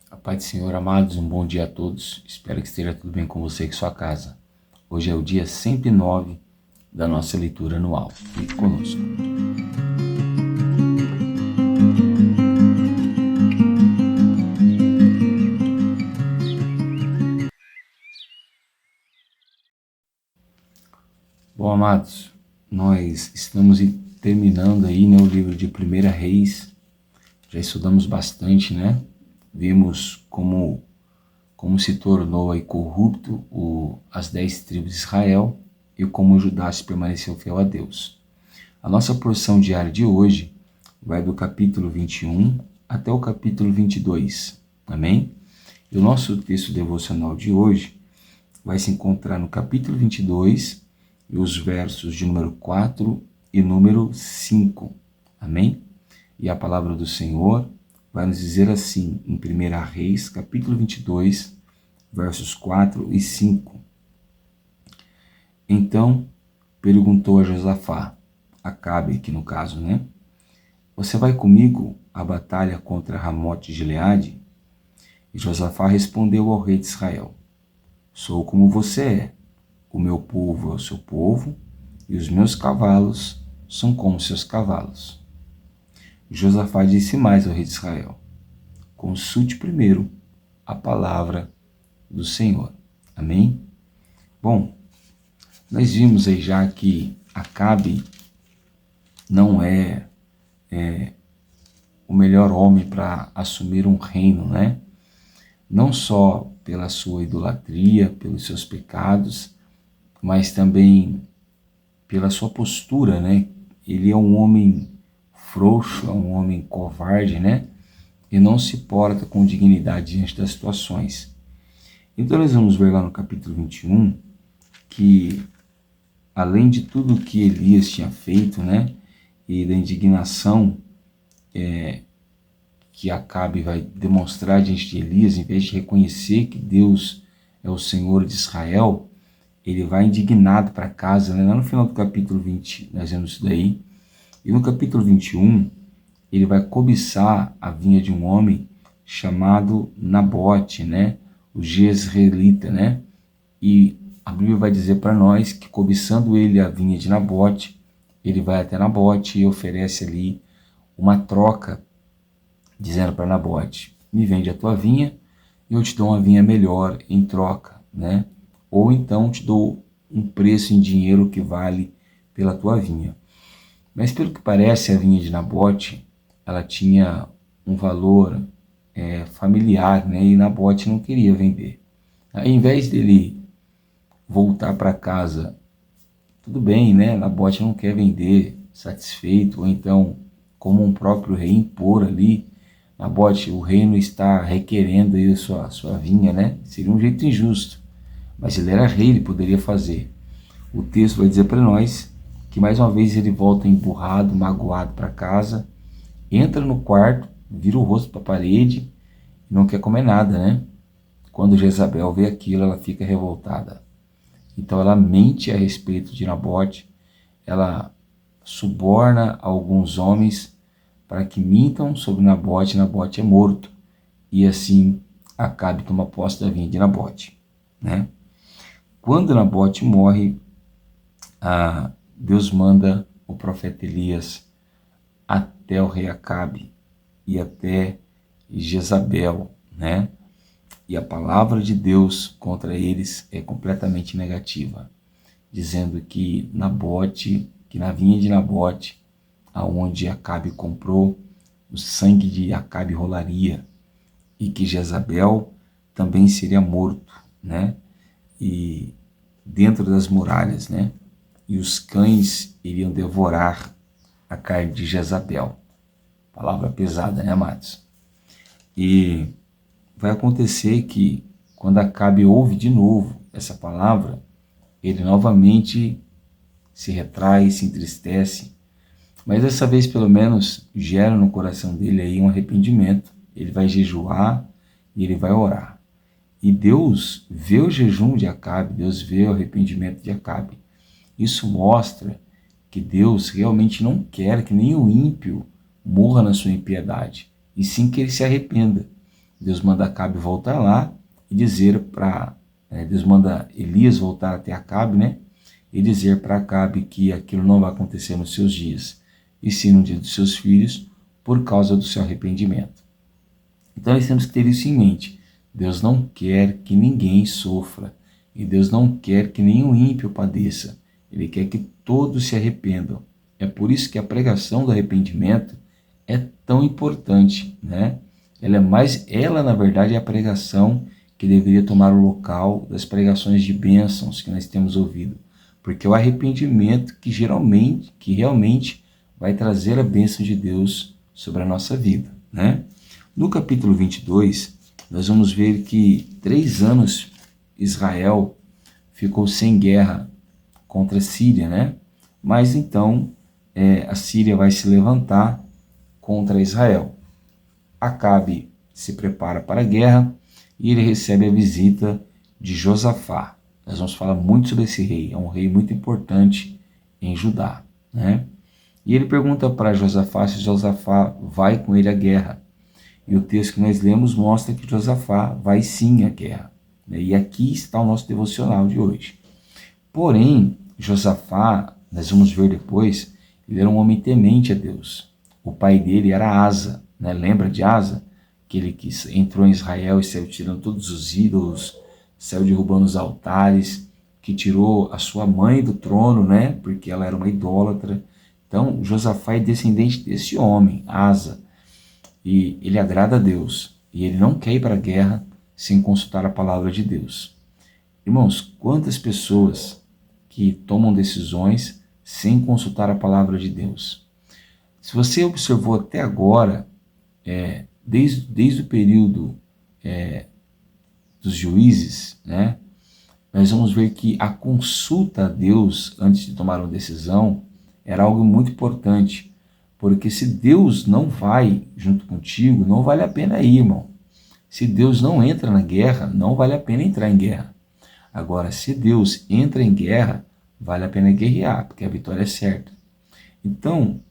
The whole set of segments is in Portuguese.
A paz do Senhor, amados, um bom dia a todos. Espero que esteja tudo bem com você e com sua casa. Hoje é o dia 109 da nossa leitura anual. Fique conosco. Bom, amados, nós estamos terminando aí, o livro de 1 Reis. Já estudamos bastante, Vimos como se tornou aí corrupto as 10 tribos de Israel e como Judá se permaneceu fiel a Deus. A nossa porção diária de hoje vai do capítulo 21 até o capítulo 22, amém? E o nosso texto devocional de hoje vai se encontrar no capítulo 22 e os versos de número 4 e número 5, amém? E a palavra do Senhor vai nos dizer assim, em 1 Reis, capítulo 22, versos 4 e 5. Então perguntou a Josafá, Acabe aqui no caso, Você vai comigo à batalha contra Ramote de Gileade? E Josafá respondeu ao rei de Israel, Sou como você é, o meu povo é o seu povo, e os meus cavalos são como seus cavalos. Josafá disse mais ao rei de Israel, Consulte primeiro a palavra do Senhor. Amém? Bom, nós vimos aí já que Acabe não é o melhor homem para assumir um reino, Não só pela sua idolatria, pelos seus pecados, mas também pela sua postura, Ele é um homem frouxo, é um homem covarde, E não se porta com dignidade diante das situações. Então nós vamos ver lá no capítulo 21 que, além de tudo que Elias tinha feito, e da indignação que Acabe vai demonstrar diante de Elias, em vez de reconhecer que Deus é o Senhor de Israel, ele vai indignado para casa, Lá no final do capítulo 20, nós vemos isso daí. E no capítulo 21, ele vai cobiçar a vinha de um homem chamado Nabote, o jezreelita, E a Bíblia vai dizer para nós que, cobiçando ele a vinha de Nabote, ele vai até Nabote e oferece ali uma troca, dizendo para Nabote, me vende a tua vinha e eu te dou uma vinha melhor em troca, Ou então te dou um preço em dinheiro que vale pela tua vinha. Mas pelo que parece, a vinha de Nabote, ela tinha um valor familiar, E Nabote não queria vender. Aí, em vez dele voltar para casa, tudo bem, Nabote não quer vender, satisfeito, ou então, como um próprio rei, impor ali, Nabote, o reino está requerendo aí sua vinha, Seria um jeito injusto, mas ele era rei, ele poderia fazer. O texto vai dizer para nós que mais uma vez ele volta emburrado, magoado para casa, entra no quarto, vira o rosto para a parede e não quer comer nada, Quando Jezabel vê aquilo, ela fica revoltada. Então ela mente a respeito de Nabote, ela suborna alguns homens para que mintam sobre Nabote é morto. E assim Acabe toma posse da vinha de Nabote. Quando Nabote morre, Deus manda o profeta Elias até o rei Acabe e até Jezabel, E a palavra de Deus contra eles é completamente negativa, dizendo que na vinha de Nabote, aonde Acabe comprou, o sangue de Acabe rolaria e que Jezabel também seria morto, E dentro das muralhas, E os cães iriam devorar a carne de Jezabel. Palavra pesada, amados? E vai acontecer que, quando Acabe ouve de novo essa palavra, ele novamente se retrai, se entristece, mas dessa vez pelo menos gera no coração dele aí um arrependimento. Ele vai jejuar e ele vai orar. E Deus vê o jejum de Acabe, Deus vê o arrependimento de Acabe. Isso mostra que Deus realmente não quer que nem o ímpio morra na sua impiedade, e sim que ele se arrependa. Deus manda Acabe voltar lá e dizer Deus manda Elias voltar até Acabe, né? E dizer para Acabe que aquilo não vai acontecer nos seus dias, e sim no dia dos seus filhos, por causa do seu arrependimento. Então nós temos que ter isso em mente. Deus não quer que ninguém sofra, e Deus não quer que nenhum ímpio padeça. Ele quer que todos se arrependam. É por isso que a pregação do arrependimento é tão importante, né? Ela na verdade é a pregação que deveria tomar o local das pregações de bênçãos que nós temos ouvido, porque é o arrependimento que realmente vai trazer a bênção de Deus sobre a nossa vida, né? No capítulo 22, nós vamos ver que 3 anos Israel ficou sem guerra contra a Síria, né? Mas então a Síria vai se levantar contra Israel. Acabe se prepara para a guerra e ele recebe a visita de Josafá. Nós vamos falar muito sobre esse rei, é um rei muito importante em Judá, né? E ele pergunta para Josafá se Josafá vai com ele à guerra. E o texto que nós lemos mostra que Josafá vai sim à guerra, né? E aqui está o nosso devocional de hoje. Porém, Josafá, nós vamos ver depois, ele era um homem temente a Deus. O pai dele era Asa, né? Lembra de Asa? Aquele que entrou em Israel e saiu tirando todos os ídolos, saiu derrubando os altares, que tirou a sua mãe do trono, né? Porque ela era uma idólatra. Então, Josafá é descendente desse homem, Asa, e ele agrada a Deus, e ele não quer ir para a guerra sem consultar a palavra de Deus. Irmãos, quantas pessoas que tomam decisões sem consultar a palavra de Deus? Se você observou até agora, desde o período dos juízes, né, nós vamos ver que a consulta a Deus antes de tomar uma decisão era algo muito importante, porque se Deus não vai junto contigo, não vale a pena ir, irmão. Se Deus não entra na guerra, não vale a pena entrar em guerra. Agora, se Deus entra em guerra, vale a pena guerrear, porque a vitória é certa. Então,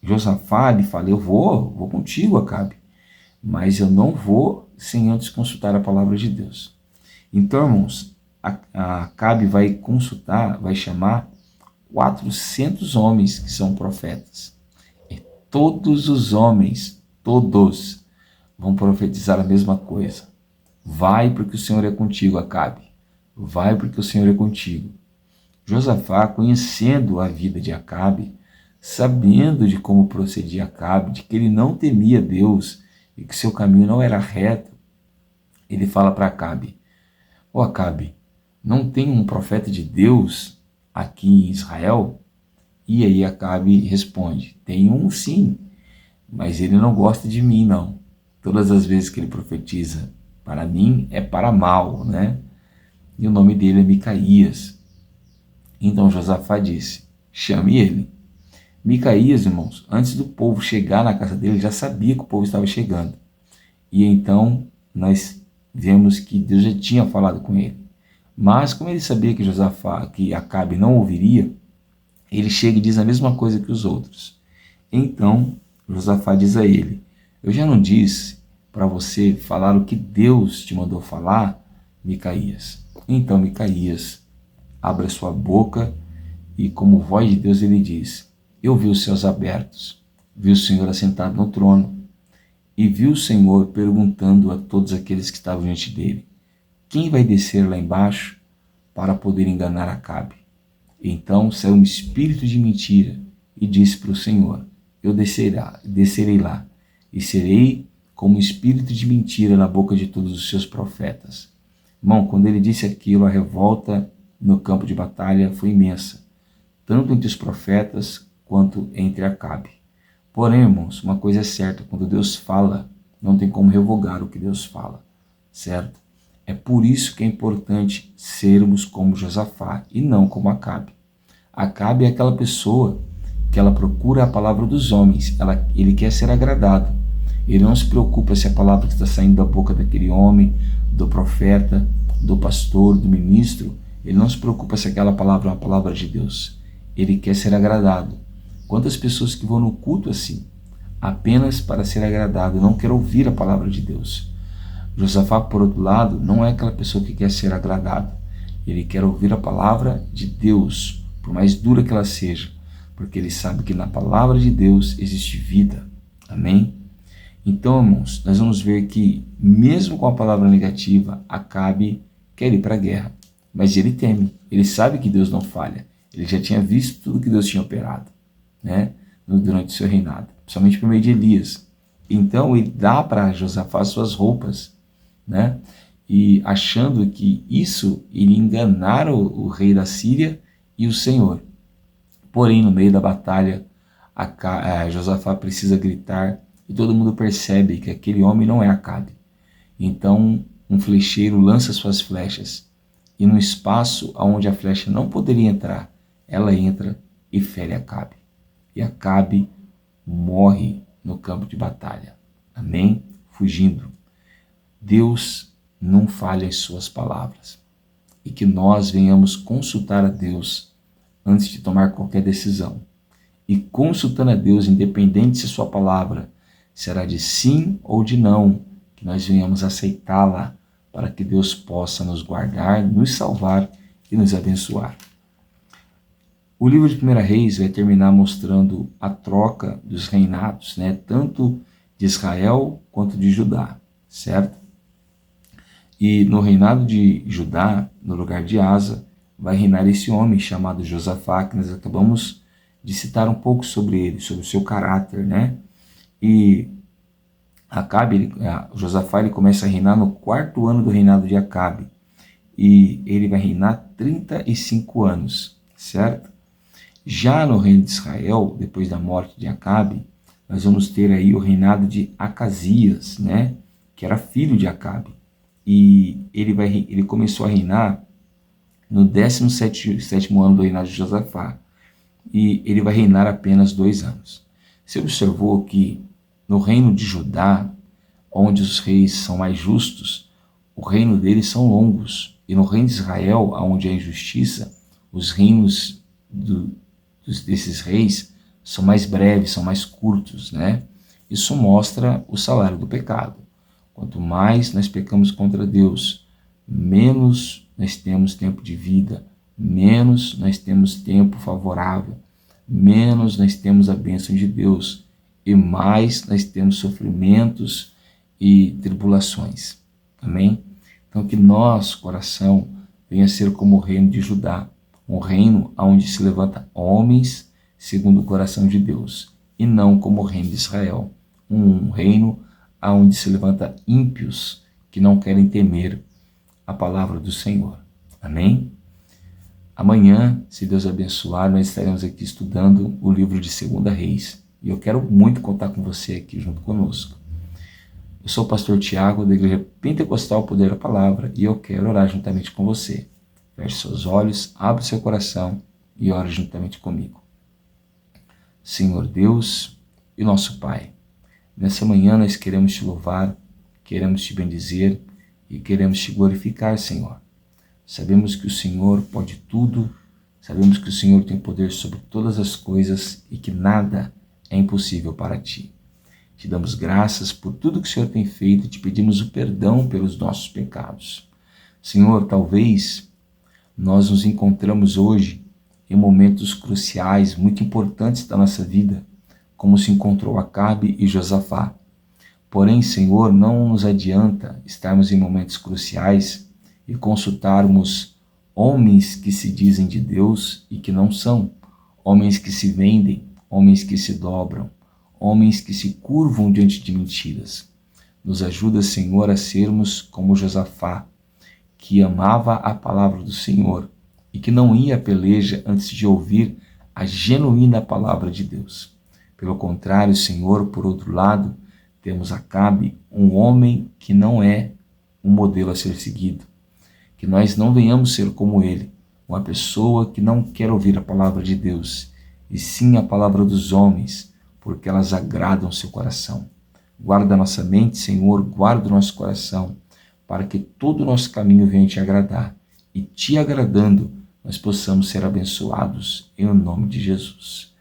Josafá lhe fala, eu vou contigo, Acabe, mas eu não vou sem antes consultar a palavra de Deus. Então, irmãos, Acabe vai chamar 400 homens que são profetas. E todos os homens, todos, vão profetizar a mesma coisa. Vai porque o Senhor é contigo, Acabe. Vai porque o Senhor é contigo. Josafá, conhecendo a vida de Acabe, sabendo de como procedia Acabe, de que ele não temia Deus e que seu caminho não era reto, ele fala para Acabe, Acabe, não tem um profeta de Deus aqui em Israel? E aí Acabe responde, tem um sim, mas ele não gosta de mim não. Todas as vezes que ele profetiza para mim é para mal, né? E o nome dele é Micaías. Então Josafá disse, chame ele. Micaías, irmãos, antes do povo chegar na casa dele, já sabia que o povo estava chegando. E então nós vemos que Deus já tinha falado com ele. Mas como ele sabia que Acabe não ouviria, ele chega e diz a mesma coisa que os outros. Então Josafá diz a ele, eu já não disse para você falar o que Deus te mandou falar, Micaías? Então Micaías abre a sua boca e como voz de Deus ele diz, eu vi os céus abertos, vi o Senhor assentado no trono e vi o Senhor perguntando a todos aqueles que estavam diante dele, quem vai descer lá embaixo para poder enganar Acabe? Então saiu um espírito de mentira e disse para o Senhor, eu descerei lá e serei como espírito de mentira na boca de todos os seus profetas. Irmão, quando ele disse aquilo, a revolta no campo de batalha foi imensa, tanto entre os profetas quanto entre Acabe. Porém, irmãos, uma coisa é certa, quando Deus fala, não tem como revogar o que Deus fala, certo? É por isso que é importante sermos como Josafá e não como Acabe. Acabe é aquela pessoa que ela procura a palavra dos homens, ele quer ser agradado. Ele não se preocupa se a palavra que está saindo da boca daquele homem, do profeta, do pastor, do ministro, ele não se preocupa se aquela palavra é uma palavra de Deus. Ele quer ser agradado. Quantas pessoas que vão no culto assim, apenas para ser agradado, não quer ouvir a palavra de Deus. Josafá, por outro lado, não é aquela pessoa que quer ser agradado. Ele quer ouvir a palavra de Deus, por mais dura que ela seja, porque ele sabe que na palavra de Deus existe vida. Amém? Então, irmãos, nós vamos ver que, mesmo com a palavra negativa, Acabe quer ir para a guerra. Mas ele teme, ele sabe que Deus não falha. Ele já tinha visto tudo que Deus tinha operado, né, durante o seu reinado, principalmente por meio de Elias. Então, ele dá para Josafá suas roupas, né, e achando que isso iria enganar o rei da Síria e o Senhor. Porém, no meio da batalha, Josafá precisa gritar e todo mundo percebe que aquele homem não é Acabe. Então, um flecheiro lança suas flechas e no espaço onde a flecha não poderia entrar, ela entra e fere Acabe. E Acabe morre no campo de batalha. Amém? Fugindo. Deus não falha as suas palavras. E que nós venhamos consultar a Deus antes de tomar qualquer decisão. E consultando a Deus, independente se sua palavra será de sim ou de não, que nós venhamos aceitá-la para que Deus possa nos guardar, nos salvar e nos abençoar. O livro de 1 Reis vai terminar mostrando a troca dos reinados, né? Tanto de Israel quanto de Judá, certo? E no reinado de Judá, no lugar de Asa, vai reinar esse homem chamado Josafá, que nós acabamos de citar um pouco sobre ele, sobre o seu caráter, né? E Josafá ele começa a reinar no 4º ano do reinado de Acabe. E ele vai reinar 35 anos, certo? Já no reino de Israel, depois da morte de Acabe, nós vamos ter aí o reinado de Acasias, né? Que era filho de Acabe. E ele começou a reinar no 17º ano do reinado de Josafá. E ele vai reinar apenas 2 anos. Você observou que no reino de Judá, onde os reis são mais justos, o reino deles são longos. E no reino de Israel, onde há injustiça, os reinos desses reis são mais breves, são mais curtos, né? Isso mostra o salário do pecado. Quanto mais nós pecamos contra Deus, menos nós temos tempo de vida, menos nós temos tempo favorável, menos nós temos a bênção de Deus e mais nós temos sofrimentos e tribulações. Amém? Então que nosso coração venha a ser como o reino de Judá, um reino onde se levanta homens segundo o coração de Deus, e não como o reino de Israel, um reino onde se levanta ímpios que não querem temer a palavra do Senhor. Amém? Amanhã, se Deus abençoar, nós estaremos aqui estudando o livro de 2 Reis. E eu quero muito contar com você aqui junto conosco. Eu sou o pastor Tiago, da Igreja Pentecostal Poder da Palavra, e eu quero orar juntamente com você. Feche seus olhos, abre seu coração e ore juntamente comigo. Senhor Deus e nosso Pai, nessa manhã nós queremos te louvar, queremos te bendizer e queremos te glorificar, Senhor. Sabemos que o Senhor pode tudo, sabemos que o Senhor tem poder sobre todas as coisas e que nada é impossível para ti. Te damos graças por tudo que o Senhor tem feito e te pedimos o perdão pelos nossos pecados. Senhor, talvez nós nos encontramos hoje em momentos cruciais, muito importantes da nossa vida, como se encontrou Acabe e Josafá. Porém, Senhor, não nos adianta estarmos em momentos cruciais e consultarmos homens que se dizem de Deus e que não são, homens que se vendem, homens que se dobram, homens que se curvam diante de mentiras. Nos ajuda, Senhor, a sermos como Josafá, que amava a palavra do Senhor e que não ia à peleja antes de ouvir a genuína palavra de Deus. Pelo contrário, Senhor, por outro lado, temos Acabe, um homem que não é um modelo a ser seguido. Que nós não venhamos ser como ele, uma pessoa que não quer ouvir a palavra de Deus, e sim a palavra dos homens, porque elas agradam seu coração. Guarda a nossa mente, Senhor, guarda o nosso coração, para que todo o nosso caminho venha te agradar, e te agradando, nós possamos ser abençoados em nome de Jesus.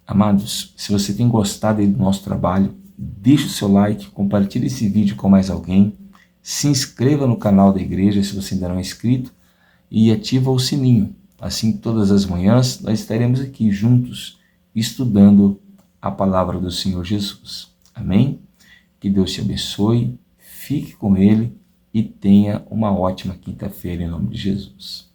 Amados, se você tem gostado do nosso trabalho, deixe o seu like, compartilhe esse vídeo com mais alguém, se inscreva no canal da igreja se você ainda não é inscrito e ativa o sininho. Assim, todas as manhãs nós estaremos aqui juntos estudando a palavra do Senhor Jesus. Amém? Que Deus te abençoe, fique com Ele e tenha uma ótima quinta-feira em nome de Jesus.